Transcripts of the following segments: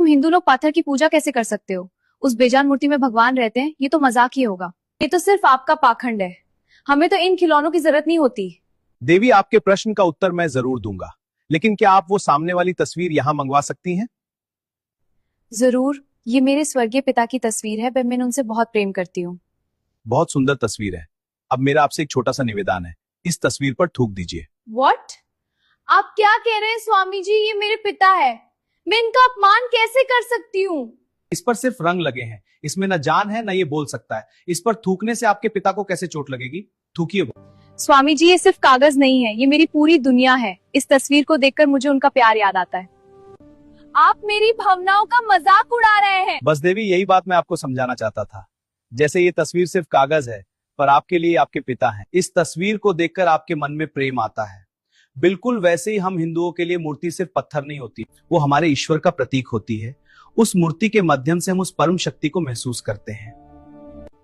तुम हिंदू लोग पत्थर की पूजा कैसे कर सकते हो? उस बेजान मूर्ति में भगवान रहते हैं, ये तो मजाक ही होगा। ये तो सिर्फ आपका पाखंड है। हमें तो इन खिलौनों की जरूरत नहीं होती। देवी, आपके प्रश्न का उत्तर मैं जरूर दूंगा, लेकिन क्या आप वो सामने वाली तस्वीर यहाँ मंगवा सकती हैं? जरूर, ये मेरे स्वर्गीय पिता की तस्वीर है। मैं उनसे बहुत प्रेम करती हूँ। बहुत सुंदर तस्वीर है। अब मेरा आपसे एक छोटा सा निवेदन है, इस तस्वीर पर थूक दीजिए। What? आप क्या कह रहे हैं स्वामी जी? ये मेरे पिता है, मैं इनका अपमान कैसे कर सकती हूँ? इस पर सिर्फ रंग लगे हैं, इसमें न जान है न ये बोल सकता है। इस पर थूकने से आपके पिता को कैसे चोट लगेगी? थूकिए। स्वामी जी, ये सिर्फ कागज नहीं है, ये मेरी पूरी दुनिया है। इस तस्वीर को देखकर मुझे उनका प्यार याद आता है। आप मेरी भावनाओं का मजाक उड़ा रहे हैं। बस देवी, यही बात मैं आपको समझाना चाहता था। जैसे ये तस्वीर सिर्फ कागज है, पर आपके लिए आपके पिता हैं। इस तस्वीर को देखकर आपके मन में प्रेम आता है। बिल्कुल वैसे ही हम हिंदुओं के लिए मूर्ति सिर्फ पत्थर नहीं होती, वो हमारे ईश्वर का प्रतीक होती है। उस मूर्ति के माध्यम से हम उस परम शक्ति को महसूस करते हैं।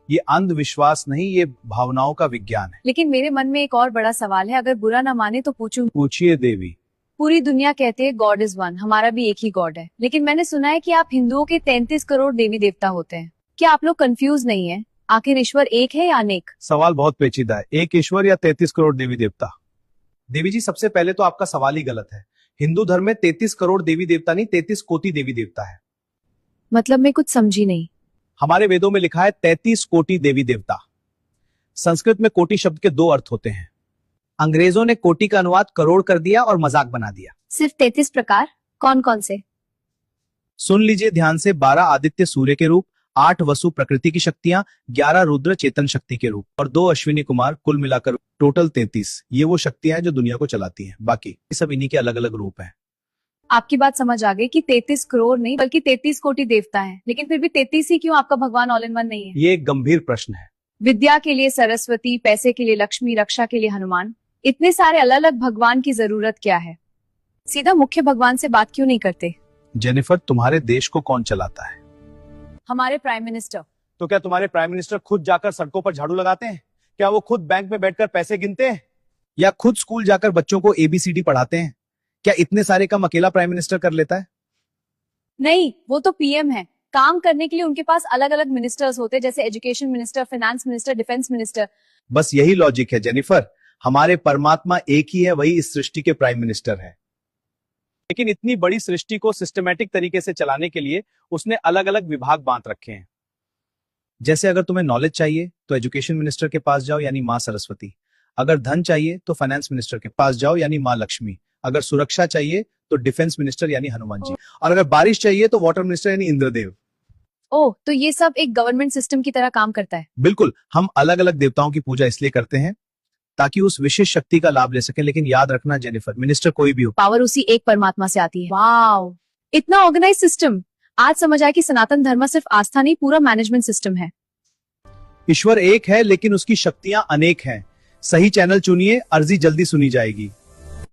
ये अंधविश्वास नहीं, ये भावनाओं का विज्ञान है। लेकिन मेरे मन में एक और बड़ा सवाल है, अगर बुरा ना माने तो पूछूं? पूछिए देवी। पूरी दुनिया कहते हैं गॉड इज वन, हमारा भी एक ही गॉड है, लेकिन मैंने सुना है कि आप हिंदुओं के 33 करोड़ देवी देवता होते हैं। क्या आप लोग कंफ्यूज नहीं है? आखिर ईश्वर एक है या अनेक? सवाल बहुत पेचीदा है, एक ईश्वर या 33 करोड़ देवी देवता? देवी जी, सबसे पहले तो आपका सवाल ही गलत है। हिंदू धर्म में 33 करोड़ देवी देवता नहीं, 33 कोटि देवी देवता है। मतलब मैं कुछ समझी नहीं। हमारे वेदों में लिखा है 33 कोटि देवी देवता। संस्कृत में कोटि शब्द के 2 अर्थ होते हैं। अंग्रेजों ने कोटि का अनुवाद करोड़ कर दिया और मजाक बना दिया। सिर्फ 33 प्रकार? कौन कौन से? सुन लीजिए ध्यान से। 12 आदित्य सूर्य के रूप, 8 वसु प्रकृति की शक्तियां, 11 रुद्र चेतन शक्ति के रूप और 2 अश्विनी कुमार, कुल मिलाकर टोटल 33। ये वो शक्तियां हैं जो दुनिया को चलाती हैं। बाकी सब इन्हीं के अलग अलग रूप हैं। आपकी बात समझ आ गई कि 33 करोड़ नहीं बल्कि 33 कोटि देवता हैं, लेकिन फिर भी 33 ही क्यों? आपका भगवान ऑल इन वन नहीं है? ये एक गंभीर प्रश्न है। विद्या के लिए सरस्वती, पैसे के लिए लक्ष्मी, रक्षा के लिए हनुमान, इतने सारे अलग अलग भगवान की जरूरत क्या है? सीधा मुख्य भगवान से बात क्यों नहीं करते? जेनिफर, तुम्हारे देश को कौन चलाता है? हमारे प्राइम मिनिस्टर। तो क्या तुम्हारे प्राइम मिनिस्टर खुद जाकर सड़कों पर झाड़ू लगाते हैं? क्या वो खुद बैंक में बैठकर पैसे गिनते हैं? या खुद स्कूल जाकर बच्चों को ABCD पढ़ाते हैं? क्या इतने सारे काम अकेला प्राइम मिनिस्टर कर लेता है? नहीं, वो तो PM है। काम करने के लिए उनके पास अलग अलग मिनिस्टर्स होते हैं, जैसे education minister, finance minister, defence minister. बस यही लॉजिक है जेनिफर। हमारे परमात्मा एक ही है, वही इस सृष्टि के प्राइम मिनिस्टर है। लेकिन इतनी बड़ी सृष्टि को सिस्टमैटिक तरीके से चलाने के लिए उसने अलग अलग विभाग बांट रखे हैं। जैसे अगर तुम्हें नॉलेज चाहिए तो एजुकेशन मिनिस्टर के पास जाओ, यानी माँ सरस्वती। अगर धन चाहिए तो फाइनेंस मिनिस्टर के पास जाओ, यानी माँ लक्ष्मी। अगर सुरक्षा चाहिए तो डिफेंस मिनिस्टर यानी हनुमान जी। और अगर बारिश चाहिए तो वाटर मिनिस्टर यानी इंद्रदेव। ओह, तो ये सब एक गवर्नमेंट सिस्टम की तरह काम करता है। बिल्कुल। हम अलग अलग देवताओं की पूजा इसलिए करते हैं ताकि उस विशेष शक्ति का लाभ ले सकें। लेकिन याद रखना जेनिफर, मिनिस्टर कोई भी हो, पावर उसी एक परमात्मा से आती है। वाओ, इतना ऑर्गेनाइज सिस्टम। आज समझ आया कि सनातन धर्म सिर्फ आस्था नहीं, पूरा मैनेजमेंट सिस्टम है। ईश्वर एक है लेकिन उसकी शक्तियां अनेक हैं। सही चैनल चुनिए, अर्जी जल्दी सुनी जाएगी।